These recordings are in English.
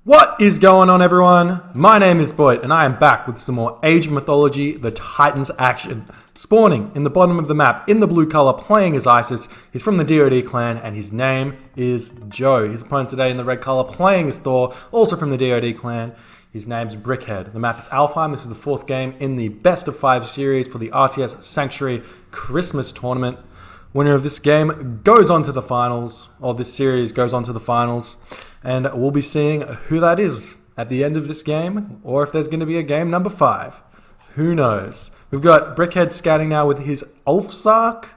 What is going on, everyone? My name is Boit, and I am back with some more Age of Mythology, the Titans action. Spawning in the bottom of the map, in the blue color, playing as Isis. He's from the DoD clan, and his name is Joe. His opponent today in the red color, playing as Thor, also from the DoD clan. His name's Brickhead. The map is Alfheim. This is the fourth game in the best of 5 series for the RTS-Sanctuary Christmas Tournament. Winner of this game goes on to the finals, or this series goes on to the finals. And we'll be seeing who that is at the end of this game, or if there's going to be a game number 5. Who knows? We've got Brickhead scouting now with his Ulfsark,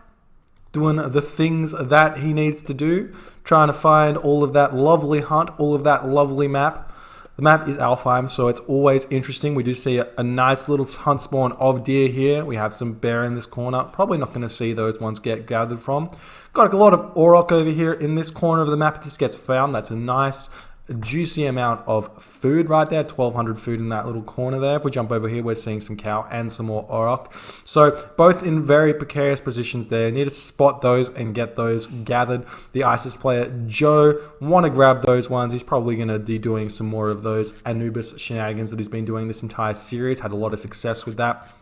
doing the things that he needs to do, trying to find all of that lovely hunt, all of that lovely map. The map is Alfheim, so it's always interesting. We do see a nice little hunt spawn of deer here. We have some bear in this corner. Probably not going to see those ones get gathered from. Got a lot of auroch over here in this corner of the map. If this gets found, that's a nice juicy amount of food right there. 1,200 food in that little corner there. If we jump over here, we're seeing some cow and some more auroch. So both in very precarious positions there. Need to spot those and get those gathered. The Isis player Joe want to grab those ones. He's probably going to be doing some more of those Anubis shenanigans that he's been doing this entire series. Had a lot of success with that.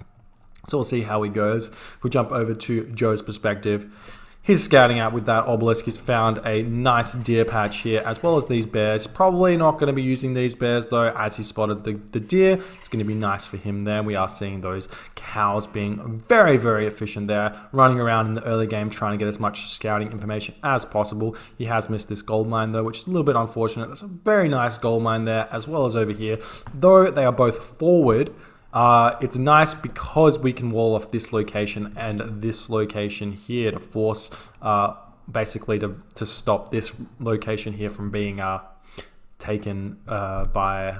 So we'll see how he goes. If we jump over to Joe's perspective, he's scouting out with that obelisk. He's found a nice deer patch here, as well as these bears. Probably not going to be using these bears, though, as he spotted the deer. It's going to be nice for him there. We are seeing those cows being very, very efficient there, running around in the early game, trying to get as much scouting information as possible. He has missed this gold mine, though, which is a little bit unfortunate. That's a very nice gold mine there, as well as over here. Though they are both forward, it's nice because we can wall off this location and this location here to force basically to stop this location here from being taken by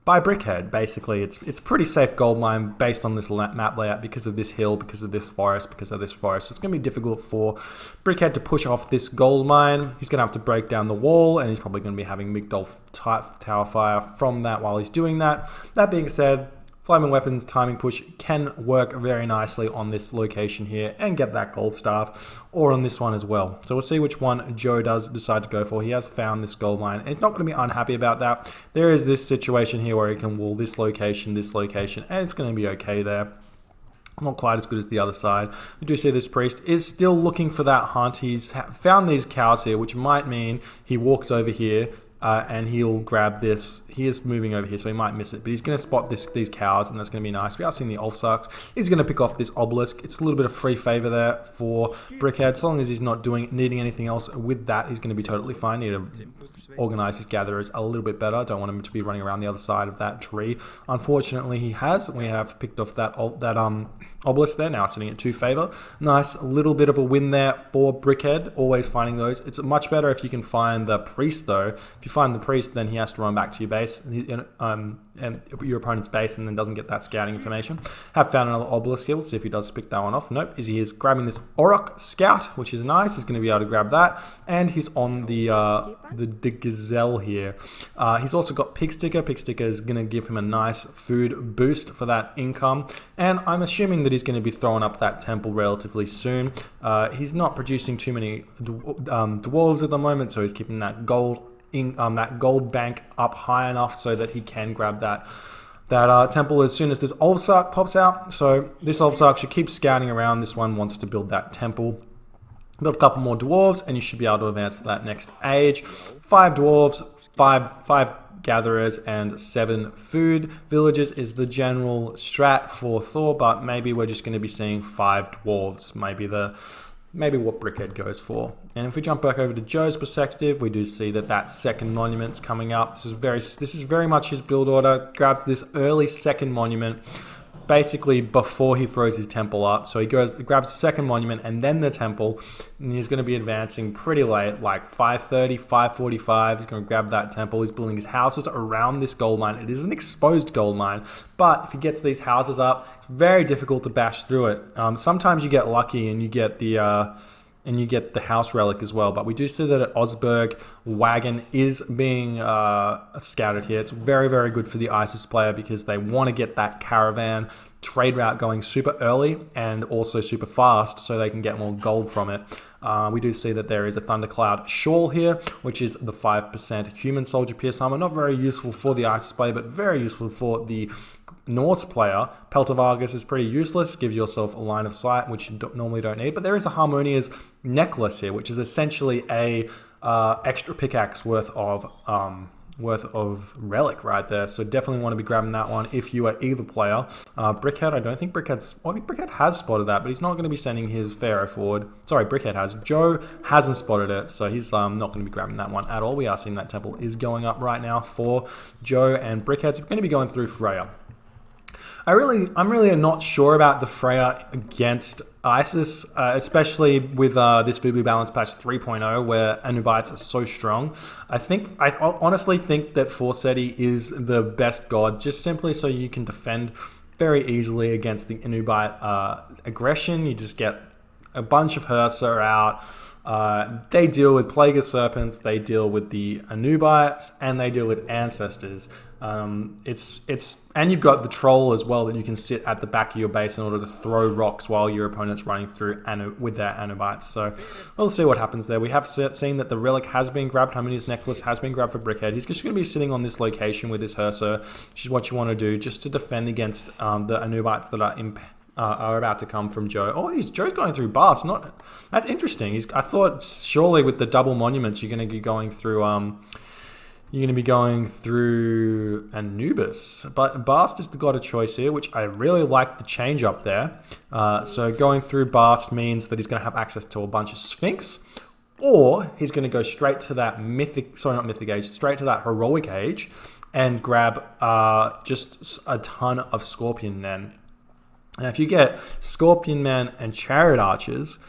Brickhead. Basically, it's pretty safe gold mine based on this map layout because of this hill, because of this forest, because of this forest. So it's going to be difficult for Brickhead to push off this gold mine. He's going to have to break down the wall, and he's probably going to be having Migdol tower fire from that while he's doing that. That being said, Flaming Weapons timing push can work very nicely on this location here and get that gold staff, or on this one as well. So we'll see which one Joe does decide to go for. He has found this gold mine, and he's not going to be unhappy about that. There is this situation here where he can wall this location, and it's going to be okay there. Not quite as good as the other side. We do see this priest is still looking for that hunt. He's found these cows here, which might mean he walks over here, and he'll grab this. He is moving over here, so he might miss it, but he's going to spot these cows, and that's going to be nice. We are seeing the Ulfsarks. He's going to pick off this obelisk. It's a little bit of free favor there for Brickhead. So long as he's not needing anything else with that, he's going to be totally fine. Need to organize his gatherers a little bit better. Don't want him to be running around the other side of that tree. Unfortunately, he has. We have picked off that obelisk there, now sitting at 2 favor. Nice little bit of a win there for Brickhead, always finding those. It's much better if you can find the priest, though. If you find the priest, then he has to run back to your base, and your opponent's base, and then doesn't get that scouting information. Have found another obelisk here. We'll see if he does pick that one off. Nope, he is grabbing this auroch scout, which is nice. He's going to be able to grab that, and he's on the gazelle here. He's also got pig sticker. Pig sticker is going to give him a nice food boost for that income, and I'm assuming that he's going to be throwing up that temple relatively soon. He's not producing too many dwarves at the moment, so he's keeping that gold bank up high enough so that he can grab that temple as soon as this Ulfsark pops out. So this Ulfsark should keep scouting around. This one wants to build that temple. Build a couple more dwarves, and you should be able to advance to that next age. 5 dwarves, 5 gatherers, and 7 food villages is the general strat for Thor, but maybe we're just going to be seeing 5 dwarves. Maybe what Brickhead goes for. And if we jump back over to Joe's perspective, we do see that second monument's coming up. This is very much his build order. Grabs this early second monument basically before he throws his temple up. So he grabs the second monument and then the temple, and he's going to be advancing pretty late, like 5:30, 5:45. He's going to grab that temple. He's building his houses around this gold mine. It is an exposed gold mine, but if he gets these houses up, it's very difficult to bash through it. Sometimes you get lucky and you get the and you get the house relic as well. But we do see that an Osberg wagon is being scouted here. It's very, very good for the ISIS player because they want to get that caravan trade route going super early and also super fast so they can get more gold from it. We do see that there is a Thundercloud Shawl here, which is the 5% human soldier pierce armor. Not very useful for the ISIS player, but very useful for the Norse player. Peltavargus is pretty useless, gives yourself a line of sight, which you normally don't need. But there is a Harmonia's necklace here, which is essentially a extra pickaxe worth of relic right there. So definitely want to be grabbing that one if you are either player. Brickhead, I don't think Brickhead has spotted that, but he's not going to be sending his Pharaoh forward. Sorry, Brickhead has. Joe hasn't spotted it, so he's not going to be grabbing that one at all. We are seeing that temple is going up right now for Joe, and Brickhead's going to be going through Freya. I'm really not sure about the Freya against ISIS, especially with this Voobly balance patch 3.0 where Anubites are so strong. I honestly think that Forseti is the best god, just simply so you can defend very easily against the Anubite aggression. You just get a bunch of Hursa out. They deal with Plague of Serpents, they deal with the Anubites, and they deal with Ancestors. And you've got the Troll as well that you can sit at the back of your base in order to throw rocks while your opponent's running through with their Anubites. So we'll see what happens there. We have seen that the relic has been grabbed. Harmonia's necklace has been grabbed for Brickhead. He's just going to be sitting on this location with his Hursa, which is what you want to do just to defend against the Anubites that are about to come from Joe. Oh, Joe's going through Bast. That's interesting. I thought surely with the double monuments you're going to be going through Anubis, but Bast is the god of choice here, which I really like the change up there. So going through Bast means that he's going to have access to a bunch of Sphinx, or he's going to go straight to that straight to that heroic age and grab just a ton of Scorpion Men. Now, if you get Scorpion Men and Chariot Archers,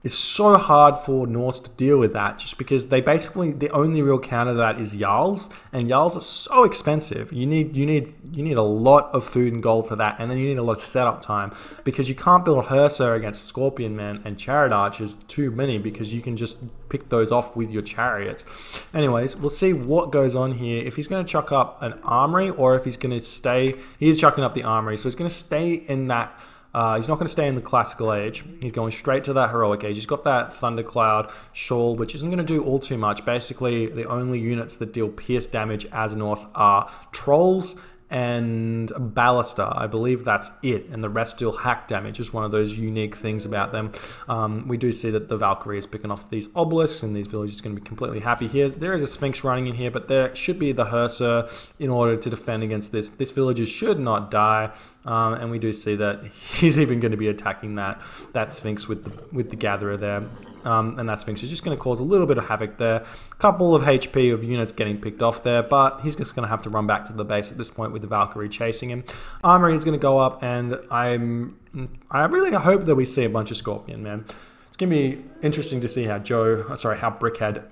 it's so hard for Norse to deal with that just because they basically, the only real counter to that is Jarls, and Jarls are so expensive. You need a lot of food and gold for that, and then you need a lot of setup time because you can't build Hursa against Scorpion Men and Chariot Archers too many because you can just pick those off with your chariots. Anyways, we'll see what goes on here. If he's going to chuck up an armory or if he's going to stay, he is chucking up the armory, so he's going to stay in that. He's not going to stay in the classical age. He's going straight to that heroic age. He's got that Thundercloud Shawl, which isn't going to do all too much. Basically, the only units that deal pierce damage as Norse are Trolls and Ballista. I believe that's it. And the rest deal hack damage. Is one of those unique things about them. We do see that the Valkyrie is picking off these obelisks, and these villages are going to be completely happy here. There is a Sphinx running in here, but there should be the Hursa in order to defend against this. This villager should not die. And we do see that he's even going to be attacking that Sphinx with the Gatherer there. And that Sphinx is just going to cause a little bit of havoc there. A couple of HP of units getting picked off there, but he's just going to have to run back to the base at this point with the Valkyrie chasing him. Armory is going to go up, and I really hope that we see a bunch of Scorpion, man. It's going to be interesting to see how Brickhead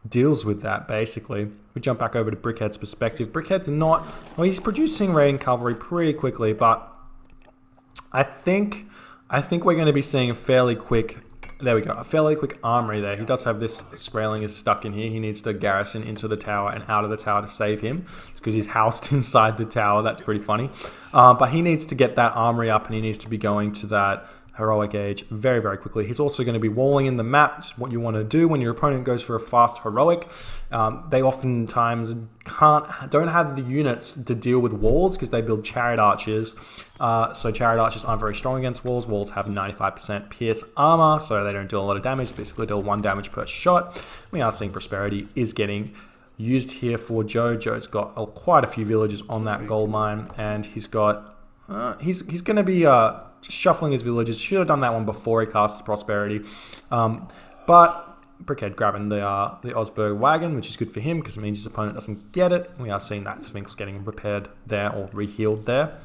deals with that, basically. We jump back over to Brickhead's perspective. Brickhead's he's producing raiding cavalry pretty quickly, but I think we're going to be seeing a fairly quick armory there. He does have this Skraeling is stuck in here. He needs to garrison into the tower and out of the tower to save him. It's because he's housed inside the tower. That's pretty funny. But he needs to get that armory up, and he needs to be going to that heroic age very, very quickly. He's also going to be walling in the map, which is what you want to do when your opponent goes for a fast heroic. They oftentimes don't have the units to deal with walls because they build Chariot Archers. So Chariot Archers aren't very strong against walls. Walls have 95% pierce armor, so they don't deal a lot of damage. Basically deal 1 damage per shot. We are seeing Prosperity is getting used here for Joe. Joe's got quite a few villages on that gold mine, and he's got he's going to be just shuffling his villages. Should have done that one before he cast Prosperity. But Brickhead grabbing the Osberg wagon, which is good for him because it means his opponent doesn't get it. We are seeing that Sphinx getting repaired there or rehealed there.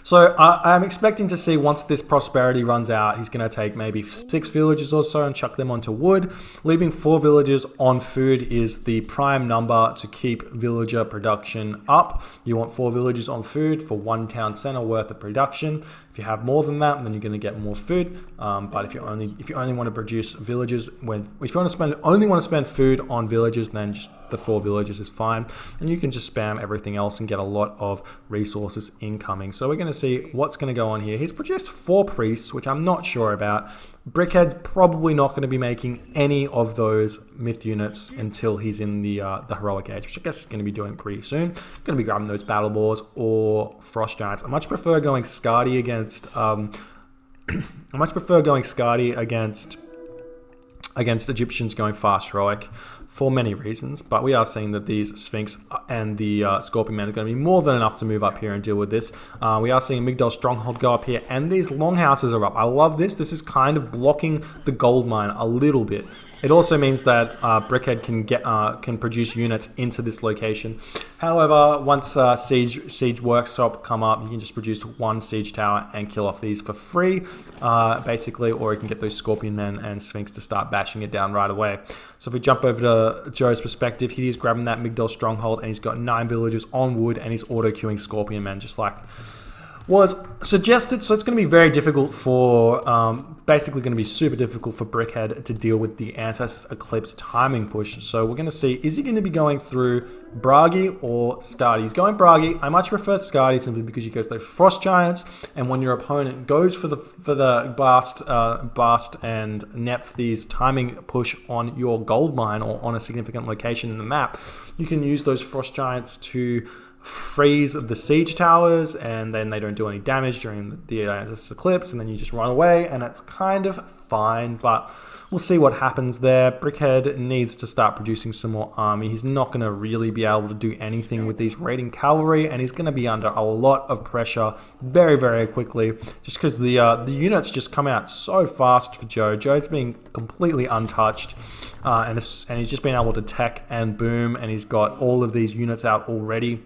So I'm expecting to see once this prosperity runs out, he's going to take maybe 6 villages or so and chuck them onto wood. Leaving 4 villages on food is the prime number to keep villager production up. You want 4 villages on food for 1 town center worth of production. If you have more than that, then you're going to get more food. But if you only want to produce villages, if you only want to spend food on villages, then just the 4 villages is fine, and you can just spam everything else and get a lot of resources incoming. So we're going to see what's going to go on here. He's produced 4 priests, which I'm not sure about. Brickhead's probably not going to be making any of those myth units until he's in the heroic age, which I guess he's going to be doing pretty soon. Going to be grabbing those battle boars or frost giants. I much prefer going Scardy against against Egyptians going fast heroic for many reasons, but we are seeing that these Sphinx and the Scorpion Men are going to be more than enough to move up here and deal with this. We are seeing Migdol Stronghold go up here, and these longhouses are up. I love this. This is kind of blocking the gold mine a little bit. It also means that Brickhead can produce units into this location. However, once siege workshop come up, you can just produce 1 siege tower and kill off these for free, basically, or you can get those Scorpion Men and Sphinx to start bashing it down right away. So if we jump over to Joe's perspective, he's grabbing that Migdol Stronghold, and he's got 9 villages on wood, and he's auto-queuing Scorpion Men just like was suggested. So it's going to be very difficult for, basically going to be super difficult for Brickhead to deal with the Ancestors Eclipse timing push. So we're going to see, is he going to be going through Bragi or Scardy? He's going Bragi. I much prefer Scardy simply because he goes through Frost Giants, and when your opponent goes for the Bast and Nephthys timing push on your gold mine or on a significant location in the map, you can use those Frost Giants to freeze the siege towers, and then they don't do any damage during the eclipse, and then you just run away, and that's kind of fine, but we'll see what happens there. Brickhead needs to start producing some more army. He's not going to really be able to do anything with these raiding cavalry, and he's going to be under a lot of pressure very, very quickly, just because the units just come out so fast for Joe. Joe's being completely untouched, and he's just been able to tech and boom, and he's got all of these units out already.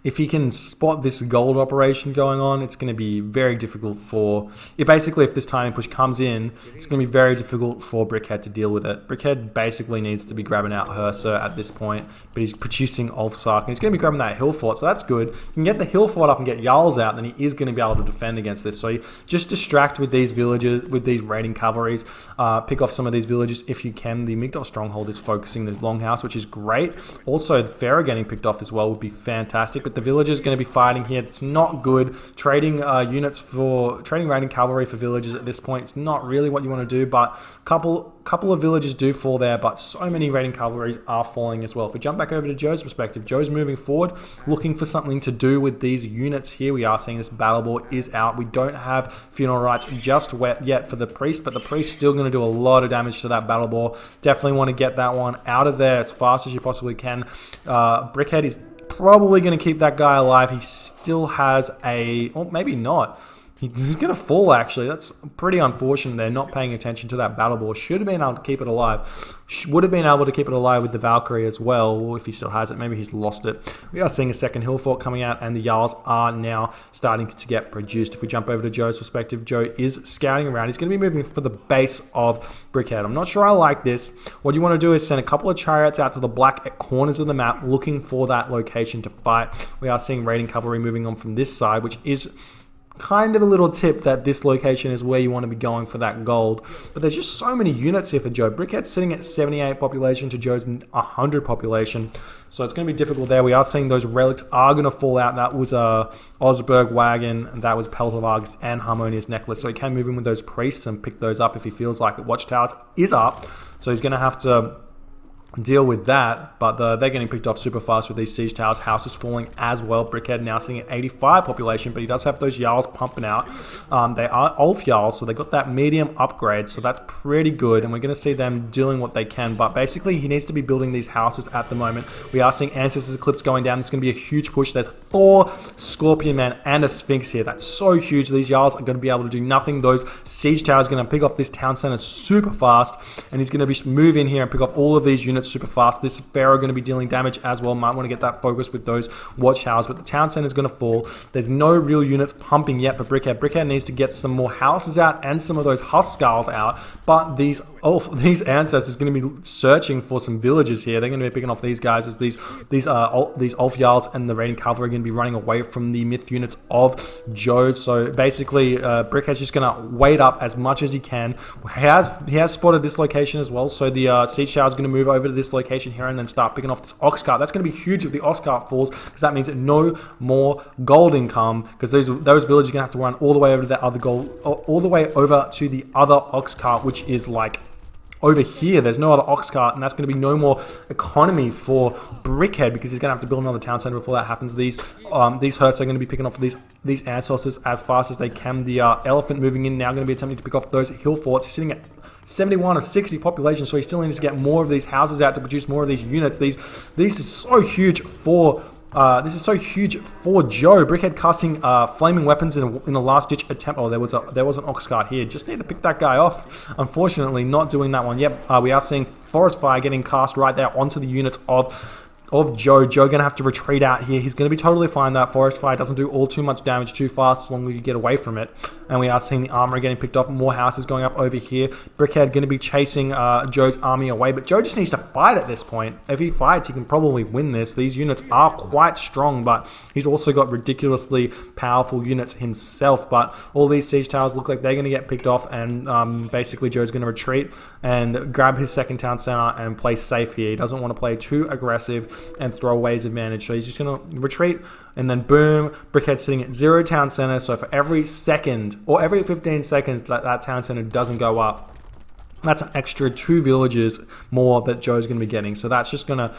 If he can spot this gold operation going on, it's going to be very difficult for... Basically, if this timing push comes in, it's going to be very difficult for Brickhead to deal with it. Brickhead basically needs to be grabbing out Herser at this point, but he's producing Ulfsark, and he's going to be grabbing that hill fort, so that's good. If you can get the hill fort up and get Jarls out, then he is going to be able to defend against this. So you just distract with these villages, with these raiding cavalries, pick off some of these villages if you can. The Migdol Stronghold is focusing the Longhouse, which is great. Also, the Pharaoh getting picked off as well would be fantastic, but the villagers going to be fighting here. It's not good. Trading raiding cavalry for villagers at this point, it's not really what you want to do, but couple of villages do fall there, but so many raiding cavalries are falling as well. If we jump back over to Joe's perspective, Joe's moving forward, looking for something to do with these units here. We are seeing this battle board is out. We don't have funeral rites just yet for the priest, but the priest's still going to do a lot of damage to that battle board. Definitely want to get that one out of there as fast as you possibly can. Brickhead is probably going to keep that guy alive. He still has or maybe not. He's going to fall, actually. That's pretty unfortunate. They're not paying attention to that battle board. Should have been able to keep it alive. Would have been able to keep it alive with the Valkyrie as well, if he still has it. Maybe he's lost it. We are seeing a second hill fort coming out, and the Jarls are now starting to get produced. If we jump over to Joe's perspective, Joe is scouting around. He's going to be moving for the base of Brickhead. I'm not sure I like this. What you want to do is send a couple of chariots out to the black corners of the map, looking for that location to fight. We are seeing raiding cavalry moving on from this side, which is kind of a little tip that this location is where you want to be going for that gold. But there's just so many units here for Joe. Brickhead's sitting at 78 population to Joe's 100 population. So it's going to be difficult there. We are seeing those relics are going to fall out. That was a Osberg wagon, and that was Pelt of Argus and Harmonious Necklace. So he can move in with those priests and pick those up if he feels like it. Watchtowers is up, so he's going to have to deal with that, but they're getting picked off super fast with these siege towers. House is falling as well. Brickhead now sitting at 85 population, but he does have those Jarls pumping out. They are Ulf Jarls, so they got that medium upgrade, so that's pretty good, and we're going to see them doing what they can, but basically he needs to be building these houses at the moment. We are seeing Ancestors Eclipse going down. It's going to be a huge push. There's 4 Scorpion Men and a Sphinx here. That's so huge. These Jarls are going to be able to do nothing. Those siege towers are going to pick up this town center super fast, and he's going to be move in here and pick up all of these units units super fast. This Pharaoh going to be dealing damage as well. Might want to get that focus with those watchtowers, but the town center is going to fall. There's no real units pumping yet for Brickhead. Brickhead needs to get some more houses out and some of those Huskars out, but these ancestors are going to be searching for some villages here. They're going to be picking off these guys as these Ulf Jarls and the raiding cavalry are going to be running away from the myth units of Joe. So basically, Brickhead's just going to wait up as much as he can. He has spotted this location as well, so the siege tower is going to move over to this location here and then start picking off this ox cart. That's going to be huge if the ox cart falls, because that means that no more gold income, because those villages are going to have to run all the way over to that other gold, all the way over to the other ox cart, which is like over here. There's no other ox cart, and that's going to be no more economy for Brickhead, because he's going to have to build another town center before that happens. These herds are going to be picking off these ancestors as fast as they can. The elephant moving in now going to be attempting to pick off those hill forts. He's sitting at 71 or 60 population, so he still needs to get more of these houses out to produce more of these units. These is so huge for Joe. Brickhead casting flaming weapons in a last-ditch attempt. Oh, there was an ox cart here. Just need to pick that guy off. Unfortunately, not doing that one. Yep, we are seeing forest fire getting cast right there onto the units of Joe. Joe going to have to retreat out here. He's going to be totally fine. That forest fire doesn't do all too much damage too fast as long as you get away from it. And we are seeing the armory getting picked off. More houses going up over here. Brickhead going to be chasing Joe's army away, but Joe just needs to fight at this point. If he fights, he can probably win this. These units are quite strong, but he's also got ridiculously powerful units himself. But all these siege towers look like they're going to get picked off, and basically Joe's going to retreat and grab his second town center and play safe here. He doesn't want to play too aggressive and throw away his advantage, so he's just going to retreat, and then boom, Brickhead sitting at 0 town center. So for every second or every 15 seconds that town center doesn't go up, that's an extra 2 villages more that Joe's going to be getting. So that's just gonna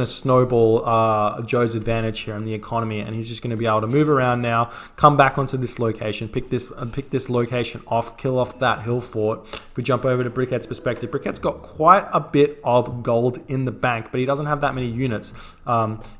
snowball Joe's advantage here in the economy, and he's just going to be able to move around now, come back onto this location, pick this location off, kill off that hill fort. If we jump over to Brickhead's perspective, Brickhead's got quite a bit of gold in the bank, but he doesn't have that many units.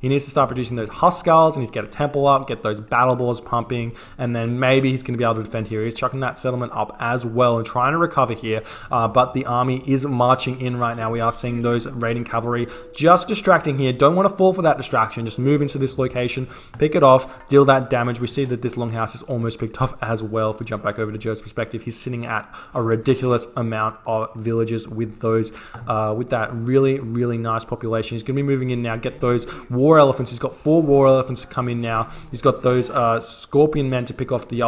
He needs to start producing those Huskars, and he's get a temple up, get those battle balls pumping, and then maybe he's going to be able to defend here. He's chucking that settlement up as well and trying to recover here. But the army is marching in right now. We are seeing those raiding cavalry just distracting here. Don't want to fall for that distraction. Just move into this location, pick it off, deal that damage. We see that this longhouse is almost picked off as well. If we jump back over to Joe's perspective, he's sitting at a ridiculous amount of villages with those, with that really, really nice population. He's going to be moving in now, get those war elephants. He's got 4 war elephants to come in now. He's got those scorpion men to pick off the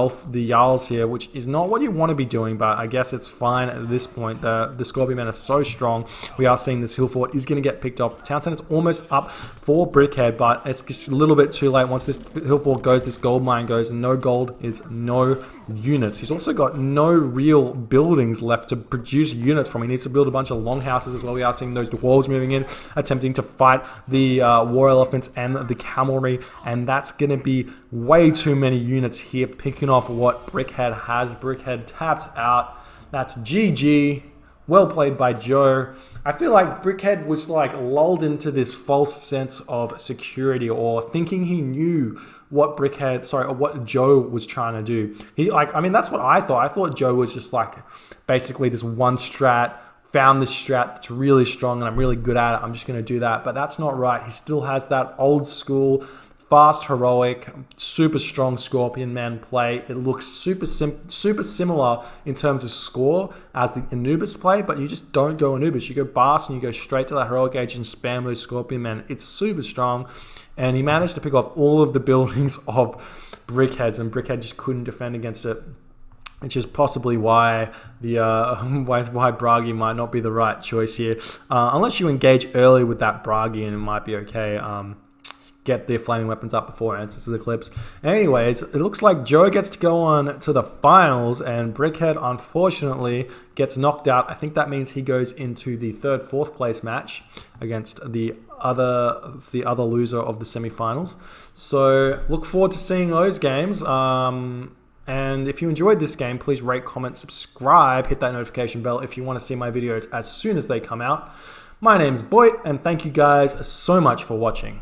Jarls here, which is not what you want to be doing, but I guess it's fine at this point. The Scorpion men are so strong. We are seeing this hill fort is going to get picked off. The town center is almost up for Brickhead, but it's just a little bit too late. Once this hill fort goes, this gold mine goes, and no gold is no units. He's also got no real buildings left to produce units from. He needs to build a bunch of longhouses as well. We are seeing those dwarves moving in, attempting to fight the war elephants and the cavalry, and that's going to be way too many units here, picking off what Brickhead has. Brickhead taps out. That's GG. Well played by Joe. I feel like Brickhead was like lulled into this false sense of security, or thinking he knew what what Joe was trying to do. That's what I thought. I thought Joe was just like basically this one strat, found this strat that's really strong and I'm really good at it. I'm just going to do that. But that's not right. He still has that old school, fast, heroic, super strong Scorpion Man play. It looks super similar in terms of score as the Anubis play, but you just don't go Anubis. You go Bast and you go straight to that heroic age and spam those Scorpion Men. It's super strong, and he managed to pick off all of the buildings of Brickheads, and Brickhead just couldn't defend against it, which is possibly why why Bragi might not be the right choice here. Unless you engage early with that Bragi, and it might be okay. Get their flaming weapons up before Ancestors Eclipse. Anyways, it looks like Joe gets to go on to the finals, and Brickhead unfortunately gets knocked out. I think that means he goes into the 3rd, 4th place match against the other loser of the semifinals. So look forward to seeing those games. And if you enjoyed this game, please rate, comment, subscribe, hit that notification bell if you want to see my videos as soon as they come out. My name's Boit, and thank you guys so much for watching.